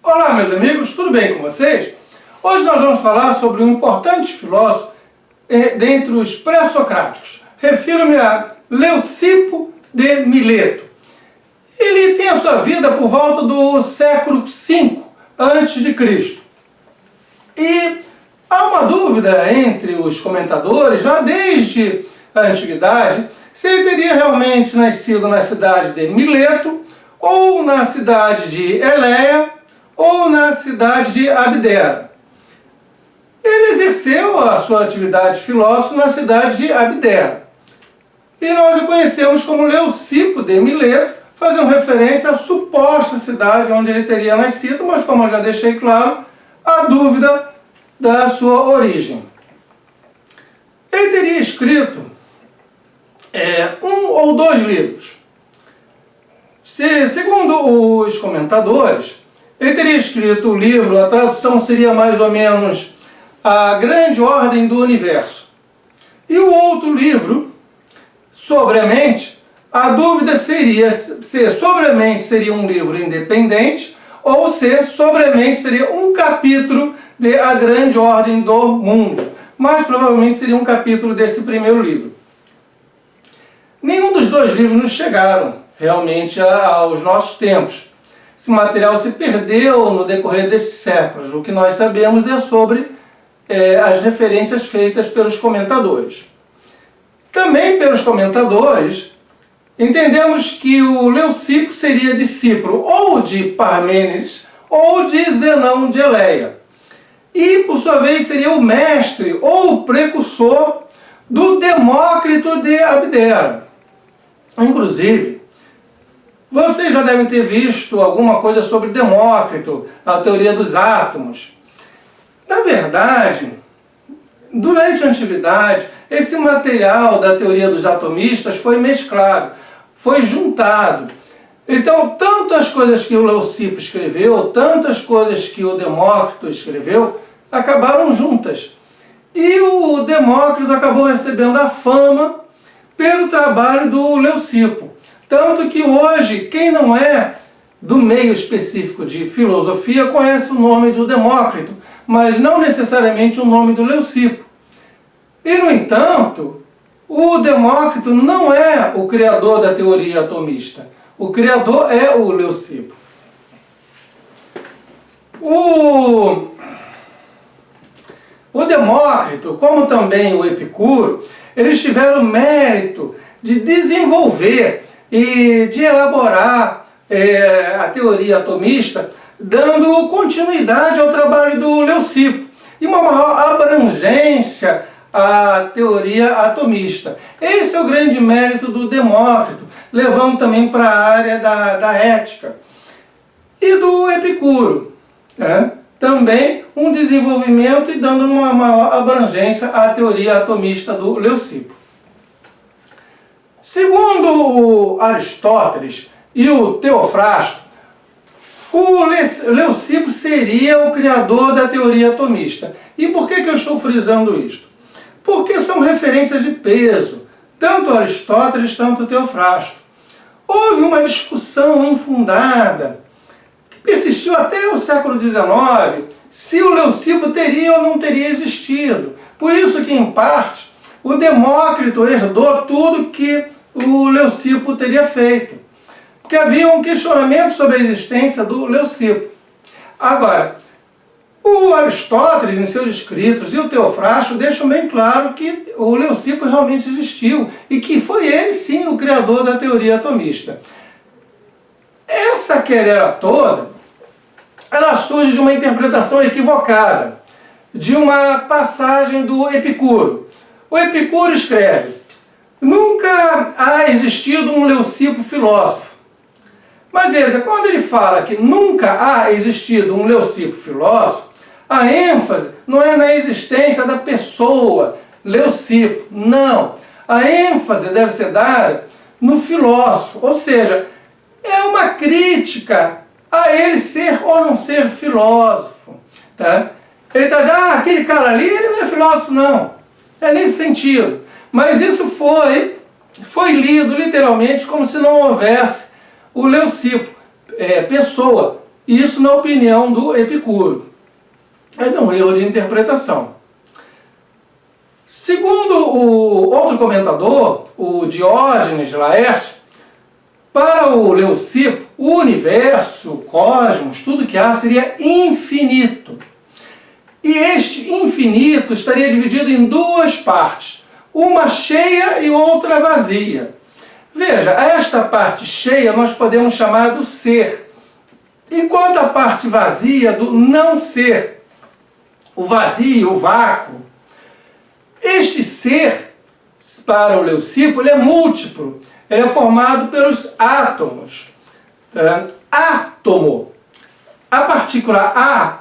Olá, meus amigos, tudo bem com vocês? Hoje nós vamos falar sobre um importante filósofo dentre os pré-socráticos. Refiro-me a Leucipo de Mileto. Ele tem a sua vida por volta do século V a.C. E há uma dúvida entre os comentadores, já desde a antiguidade, se ele teria realmente nascido na cidade de Mileto, ou na cidade de Eleia, ou na cidade de Abdera. Ele exerceu a sua atividade filósofo na cidade de Abdera. E nós o conhecemos como Leucipo de Mileto, fazendo referência à suposta cidade onde ele teria nascido, mas como eu já deixei claro, há dúvida da sua origem. Ele teria escrito um ou dois livros. Segundo os comentadores, ele teria escrito o livro, a tradução seria mais ou menos A Grande Ordem do Universo. E o outro livro, Sobre a Mente, a dúvida seria se Sobre a Mente seria um livro independente ou se Sobre a Mente seria um capítulo de A Grande Ordem do Mundo. Mas provavelmente seria um capítulo desse primeiro livro. Nenhum dos dois livros nos chegaram realmente aos nossos tempos. Esse material se perdeu no decorrer desses séculos. O que nós sabemos é sobre as referências feitas pelos comentadores. Também pelos comentadores, entendemos que o Leucipo seria discípulo ou de Parmênides ou de Zenão de Eleia. E, por sua vez, seria o mestre ou o precursor do Demócrito de Abdera. Inclusive, vocês já devem ter visto alguma coisa sobre Demócrito, a teoria dos átomos. Na verdade, durante a antiguidade, esse material da teoria dos atomistas foi mesclado, foi juntado. Então, tantas coisas que o Leucipo escreveu, tantas coisas que o Demócrito escreveu, acabaram juntas. E o Demócrito acabou recebendo a fama pelo trabalho do Leucipo. Tanto que hoje, quem não é do meio específico de filosofia conhece o nome do Demócrito, mas não necessariamente o nome do Leucipo. E, no entanto, o Demócrito não é o criador da teoria atomista. O criador é o Leucipo. O Demócrito, como também o Epicuro, eles tiveram o mérito de desenvolver e de elaborar a teoria atomista, dando continuidade ao trabalho do Leucipo e uma maior abrangência à teoria atomista. Esse é o grande mérito do Demócrito, levando também para a área da ética. E do Epicuro, também um desenvolvimento e dando uma maior abrangência à teoria atomista do Leucipo. Segundo o Aristóteles e o Teofrasto, o Leucipo seria o criador da teoria atomista. E por que eu estou frisando isto? Porque são referências de peso, tanto Aristóteles, tanto Teofrasto. Houve uma discussão infundada, que persistiu até o século XIX, se o Leucipo teria ou não teria existido. Por isso que, em parte, o Demócrito herdou tudo que o Leucipo teria feito. Porque havia um questionamento sobre a existência do Leucipo. Agora, o Aristóteles, em seus escritos, e o Teofrasto deixam bem claro que o Leucipo realmente existiu e que foi ele, sim, o criador da teoria atomista. Essa querela toda, ela surge de uma interpretação equivocada, de uma passagem do Epicuro. O Epicuro escreve: nunca há existido um Leucipo filósofo. Mas veja, quando ele fala que nunca há existido um Leucipo filósofo, a ênfase não é na existência da pessoa, Leucipo, não. A ênfase deve ser dada no filósofo, ou seja, é uma crítica a ele ser ou não ser filósofo. Tá? Ele está dizendo, aquele cara ali, ele não é filósofo, não. É nesse sentido. Mas isso foi lido literalmente como se não houvesse o Leucipo, pessoa, Isso na opinião do Epicuro. Mas é um erro de interpretação. Segundo o outro comentador, o Diógenes Laércio, para o Leucipo, o universo, o cosmos, tudo que há seria infinito. E este infinito estaria dividido em duas partes, uma cheia e outra vazia. Veja, esta parte cheia nós podemos chamar do ser, enquanto a parte vazia do não ser, o vazio, o vácuo. Este ser, para o Leucipo, ele é múltiplo, ele é formado pelos átomos. Átomo. A partícula A,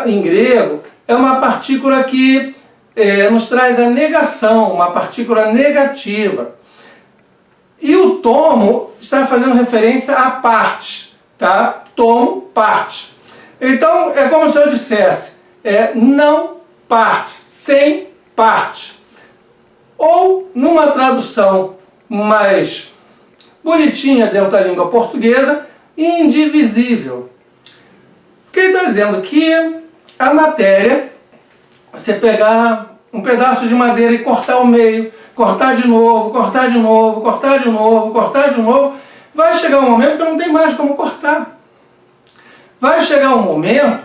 em grego, é uma partícula que nos traz a negação, uma partícula negativa. E o tomo está fazendo referência a parte, tá? Tomo, parte. Então, é como se eu dissesse, não parte, sem parte. Ou, numa tradução mais bonitinha dentro da língua portuguesa, indivisível. O que ele está dizendo? Que a matéria, você pegar um pedaço de madeira e cortar ao meio, cortar de novo, cortar de novo, cortar de novo, cortar de novo, vai chegar um momento que não tem mais como cortar. Vai chegar um momento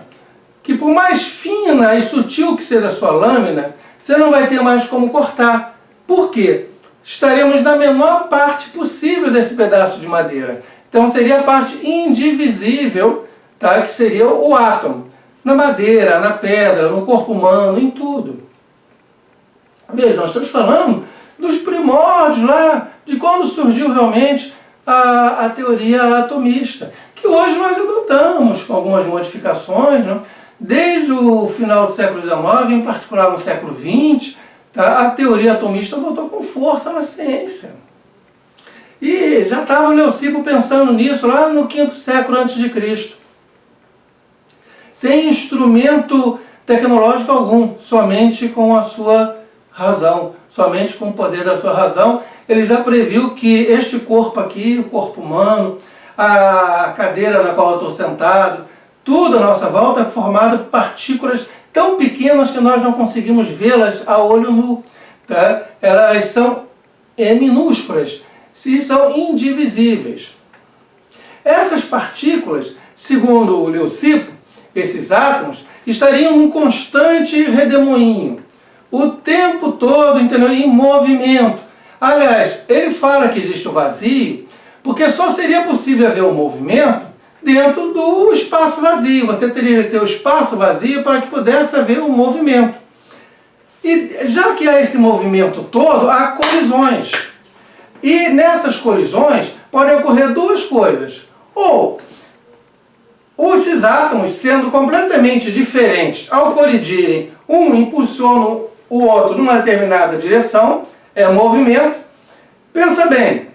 que, por mais fina e sutil que seja a sua lâmina, você não vai ter mais como cortar. Por quê? Estaremos na menor parte possível desse pedaço de madeira. Então seria a parte indivisível, tá? Que seria o átomo. Na madeira, na pedra, no corpo humano, em tudo. Veja, nós estamos falando dos primórdios lá, de quando surgiu realmente a teoria atomista, que hoje nós adotamos com algumas modificações, né? Desde o final do século XIX, em particular no século XX, tá? A teoria atomista voltou com força na ciência. E já estava o Leucipo pensando nisso lá no V século a.C., sem instrumento tecnológico algum, somente com a sua razão, somente com o poder da sua razão. Ele já previu que este corpo aqui, o corpo humano, a cadeira na qual eu estou sentado, tudo à nossa volta é formado por partículas tão pequenas que nós não conseguimos vê-las a olho nu. Tá? Elas são minúsculas e são indivisíveis. Essas partículas, segundo o Leucipo, esses átomos, estariam num constante redemoinho, o tempo todo, entendeu? Em movimento. Aliás, ele fala que existe o vazio, porque só seria possível haver o movimento dentro do espaço vazio. Você teria que ter o espaço vazio para que pudesse haver o movimento. E já que há esse movimento todo, há colisões. E nessas colisões podem ocorrer duas coisas. Ou esses átomos, sendo completamente diferentes, ao colidirem, um impulsiona o outro numa determinada direção, é movimento. Pensa bem,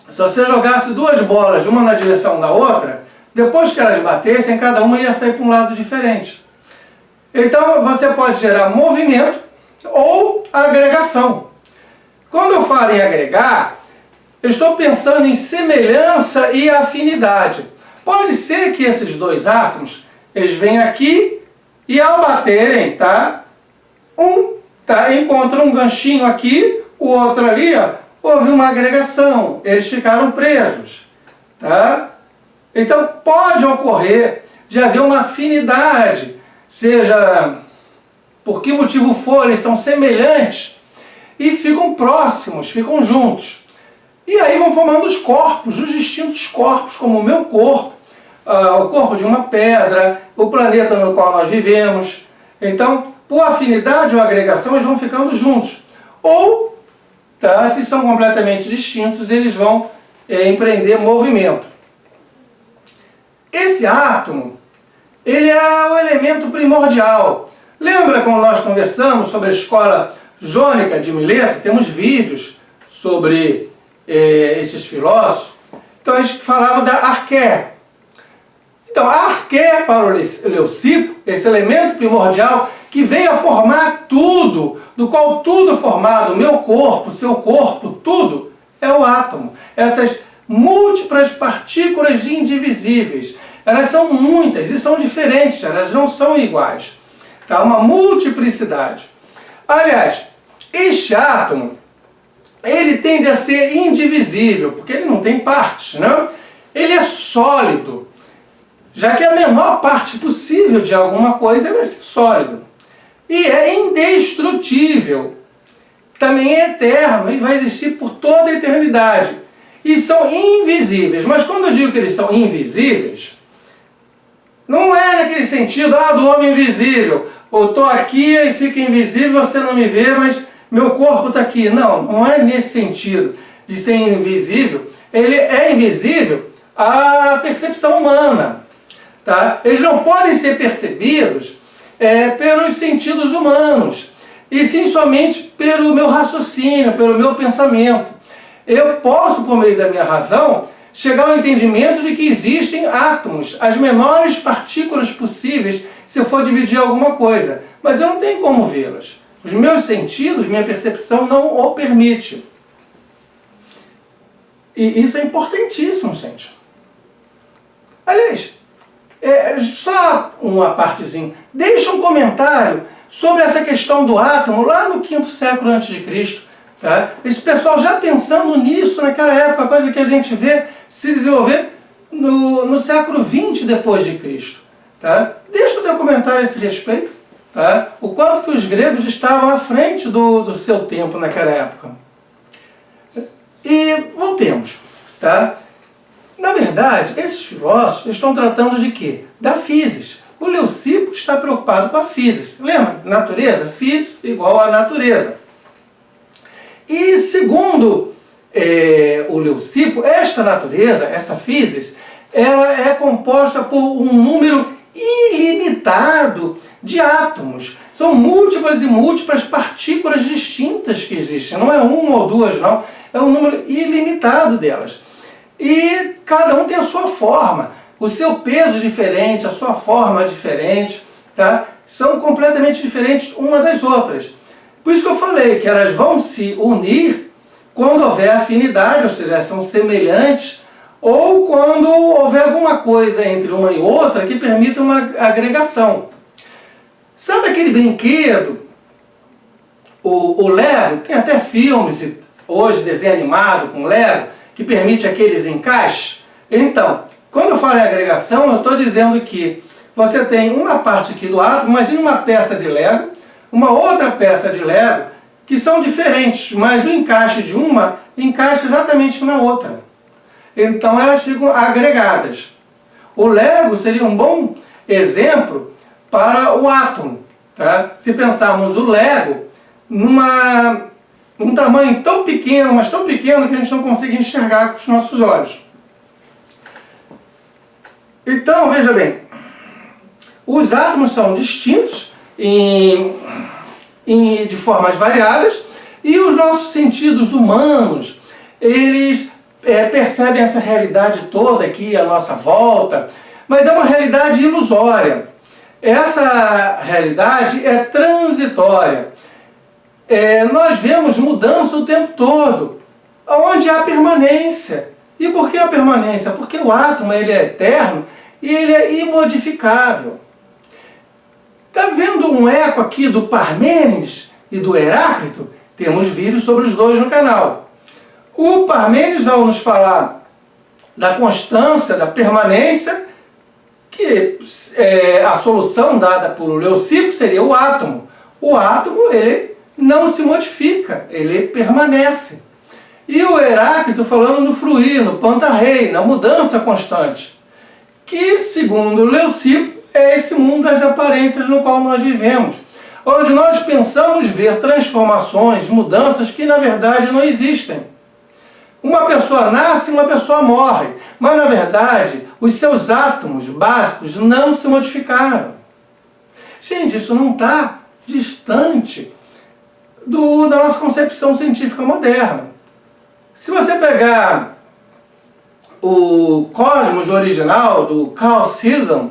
se você jogasse duas bolas, uma na direção da outra, depois que elas batessem, cada uma ia sair para um lado diferente. Então você pode gerar movimento ou agregação. Quando eu falo em agregar, eu estou pensando em semelhança e afinidade. Pode ser que esses dois átomos, eles venham aqui e ao baterem, encontram um ganchinho aqui, o outro ali, houve uma agregação, eles ficaram presos. Então pode ocorrer de haver uma afinidade, seja por que motivo for, eles são semelhantes e ficam próximos, ficam juntos. E aí vão formando os corpos, os distintos corpos, como o meu corpo, o corpo de uma pedra, o planeta no qual nós vivemos. Então, por afinidade ou agregação, eles vão ficando juntos. Ou, se são completamente distintos, eles vão empreender movimento. Esse átomo, ele é o elemento primordial. Lembra quando nós conversamos sobre a escola jônica de Mileto? Temos vídeos sobre esses filósofos. Então a gente falava da arqué. Então a arqué para o Leucipo, esse elemento primordial que vem a formar tudo, do qual tudo é formado, o meu corpo, o seu corpo, tudo, é o átomo. Essas múltiplas partículas indivisíveis. Elas são muitas e são diferentes, elas não são iguais. Tá? Uma multiplicidade. Aliás, este átomo, ele tende a ser indivisível, porque ele não tem partes, né? Ele é sólido, já que a menor parte possível de alguma coisa vai ser sólido. E é indestrutível, também é eterno e vai existir por toda a eternidade. E são invisíveis, mas quando eu digo que eles são invisíveis, não é naquele sentido, do homem invisível. Eu estou aqui e fico invisível, você não me vê, mas meu corpo está aqui. Não, não é nesse sentido de ser invisível. Ele é invisível à percepção humana. Tá? Eles não podem ser percebidos pelos sentidos humanos, e sim somente pelo meu raciocínio, pelo meu pensamento. Eu posso, por meio da minha razão, chegar ao entendimento de que existem átomos, as menores partículas possíveis, se eu for dividir alguma coisa, mas eu não tenho como vê-las. Os meus sentidos, minha percepção não o permite. E isso é importantíssimo, gente. Aliás, só uma partezinha. Deixa um comentário sobre essa questão do átomo lá no 5º século a.C. Tá? Esse pessoal já pensando nisso naquela época, coisa que a gente vê se desenvolver no século 20 depois de Cristo. Tá? Deixa o teu comentário a esse respeito. Tá? O quanto que os gregos estavam à frente do seu tempo naquela época. E voltemos. Tá? Na verdade, esses filósofos estão tratando de quê? Da physis. O Leucipo está preocupado com a physis. Lembra? Natureza? Physis igual a natureza. E segundo o Leucipo, esta natureza, essa physis, ela é composta por um número ilimitado de átomos. São múltiplas e múltiplas partículas distintas que existem. Não é uma ou duas, não. É um número ilimitado delas. E cada um tem a sua forma, o seu peso diferente, a sua forma diferente, tá? São completamente diferentes uma das outras. Por isso que eu falei que elas vão se unir quando houver afinidade, ou seja, são semelhantes, ou quando houver alguma coisa entre uma e outra que permita uma agregação. Sabe aquele brinquedo, o Lego? Tem até filmes, hoje desenho animado com Lego, que permite aqueles encaixes. Então, quando eu falo em agregação, eu estou dizendo que você tem uma parte aqui do átomo, imagine uma peça de Lego, uma outra peça de Lego, que são diferentes, mas o encaixe de uma encaixa exatamente na outra. Então elas ficam agregadas. O Lego seria um bom exemplo para o átomo. Tá? Se pensarmos o Lego num tamanho tão pequeno, mas tão pequeno que a gente não consegue enxergar com os nossos olhos. Então, veja bem, os átomos são distintos de formas variadas, e os nossos sentidos humanos, eles percebem essa realidade toda aqui à nossa volta, mas é uma realidade ilusória. Essa realidade é transitória. Nós vemos mudança o tempo todo, onde há permanência. E por que a permanência? Porque o átomo ele é eterno e ele é imodificável. Está vendo um eco aqui do Parmênides e do Heráclito? Temos vídeos sobre os dois no canal. O Parmênides, ao nos falar da constância, da permanência, que a solução dada por Leucipo seria o átomo. O átomo, ele não se modifica, ele permanece. E o Heráclito falando no fluir, no pantarrei, na mudança constante, que, segundo Leucipo, é esse mundo das aparências no qual nós vivemos, onde nós pensamos ver transformações, mudanças que na verdade não existem. Uma pessoa nasce e uma pessoa morre, mas na verdade os seus átomos básicos não se modificaram. Gente, isso não está distante da nossa concepção científica moderna. Se você pegar o Cosmos original do Carl Sagan,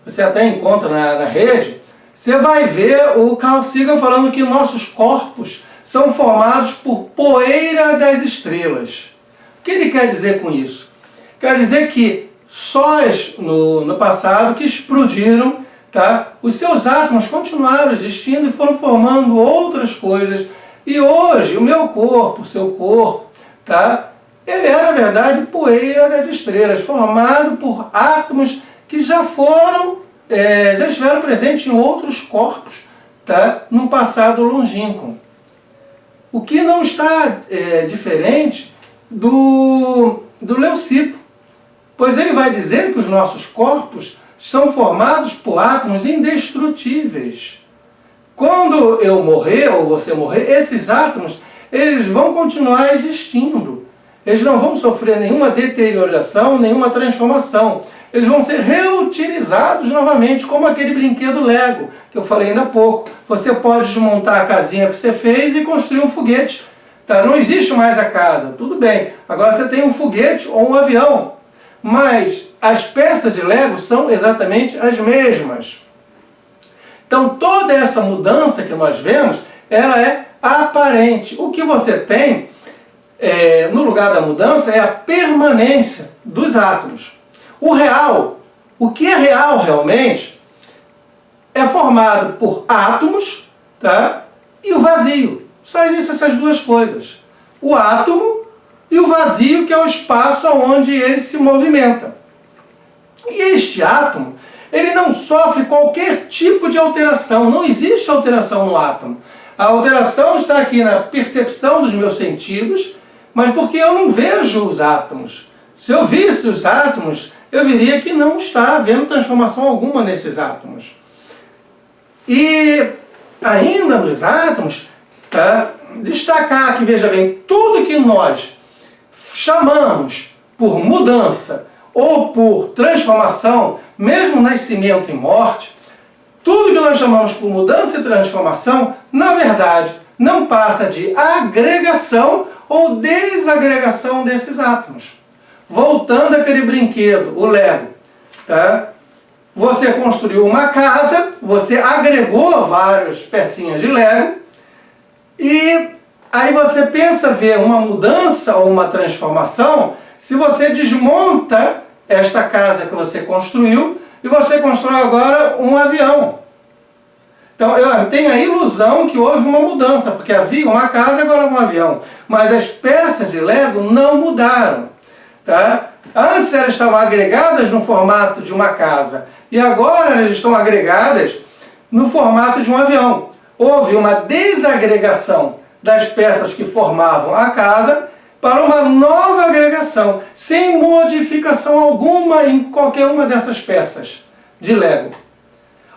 você até encontra na rede, você vai ver o Carl Sagan falando que nossos corpos são formados por poeira das estrelas. O que ele quer dizer com isso? Quer dizer que sóis no passado que explodiram, tá? Os seus átomos continuaram existindo e foram formando outras coisas. E hoje o meu corpo, o seu corpo, tá? Ele é, na verdade, poeira das estrelas, formado por átomos que já estiveram presentes em outros corpos, tá? Num passado longínquo. O que não está diferente do Leucipo, pois ele vai dizer que os nossos corpos são formados por átomos indestrutíveis. Quando eu morrer, ou você morrer, esses átomos eles vão continuar existindo. Eles não vão sofrer nenhuma deterioração, nenhuma transformação. Eles vão ser reutilizados novamente, como aquele brinquedo Lego, que eu falei ainda há pouco. Você pode desmontar a casinha que você fez e construir um foguete. Tá? Não existe mais a casa, tudo bem. Agora você tem um foguete ou um avião. Mas as peças de Lego são exatamente as mesmas. Então toda essa mudança que nós vemos, ela é aparente. O que você tem no lugar da mudança é a permanência dos átomos. O real, o que é real realmente, é formado por átomos, tá? E o vazio. Só existem essas duas coisas. O átomo e o vazio, que é o espaço onde ele se movimenta. E este átomo, ele não sofre qualquer tipo de alteração. Não existe alteração no átomo. A alteração está aqui na percepção dos meus sentidos, mas porque eu não vejo os átomos. Se eu visse os átomos, eu veria que não está havendo transformação alguma nesses átomos. E ainda nos átomos, tá? Destacar que, veja bem, tudo que nós chamamos por mudança ou por transformação, mesmo nascimento e morte, tudo que nós chamamos por mudança e transformação, na verdade, não passa de agregação ou desagregação desses átomos. Voltando àquele brinquedo, o Lego, tá? Você construiu uma casa, você agregou várias pecinhas de Lego e aí você pensa ver uma mudança ou uma transformação se você desmonta esta casa que você construiu e você constrói agora um avião. Então, eu tenho a ilusão que houve uma mudança, porque havia uma casa e agora um avião. Mas as peças de Lego não mudaram. Tá? Antes elas estavam agregadas no formato de uma casa e agora elas estão agregadas no formato de um avião. Houve uma desagregação das peças que formavam a casa para uma nova agregação, sem modificação alguma em qualquer uma dessas peças de Lego.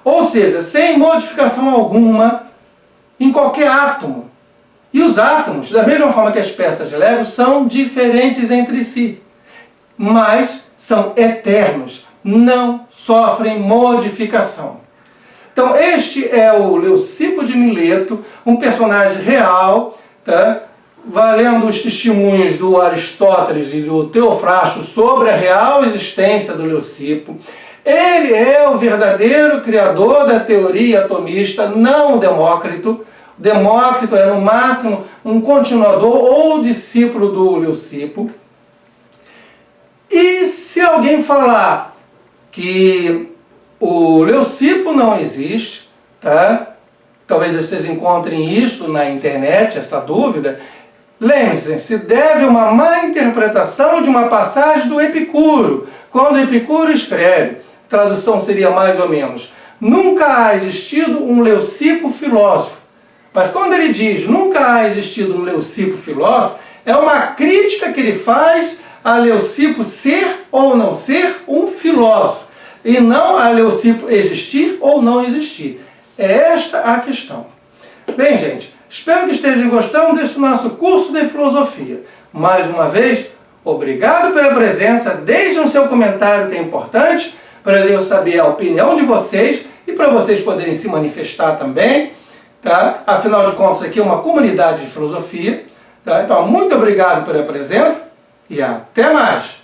Ou seja, sem modificação alguma em qualquer átomo. E os átomos, da mesma forma que as peças de Lego, são diferentes entre si, mas são eternos, não sofrem modificação. Então este é o Leucipo de Mileto, um personagem real, tá? Valendo os testemunhos do Aristóteles e do Teofrasto sobre a real existência do Leucipo. Ele é o verdadeiro criador da teoria atomista, não o Demócrito. Demócrito é, no máximo, um continuador ou discípulo do Leucipo. E se alguém falar que o Leucipo não existe, tá? Talvez vocês encontrem isso na internet, essa dúvida. Lembre-se, se deve a uma má interpretação de uma passagem do Epicuro. Quando Epicuro escreve, a tradução seria mais ou menos: nunca há existido um Leucipo filósofo. Mas quando ele diz nunca há existido um Leucipo filósofo, é uma crítica que ele faz a Leucipo ser ou não ser um filósofo, e não a Leucipo existir ou não existir. É esta a questão. Bem, gente, espero que estejam gostando desse nosso curso de filosofia. Mais uma vez, obrigado pela presença. Deixem o seu comentário, que é importante, para eu saber a opinião de vocês e para vocês poderem se manifestar também. Tá? Afinal de contas, aqui é uma comunidade de filosofia. Tá? Então, muito obrigado pela presença e até mais!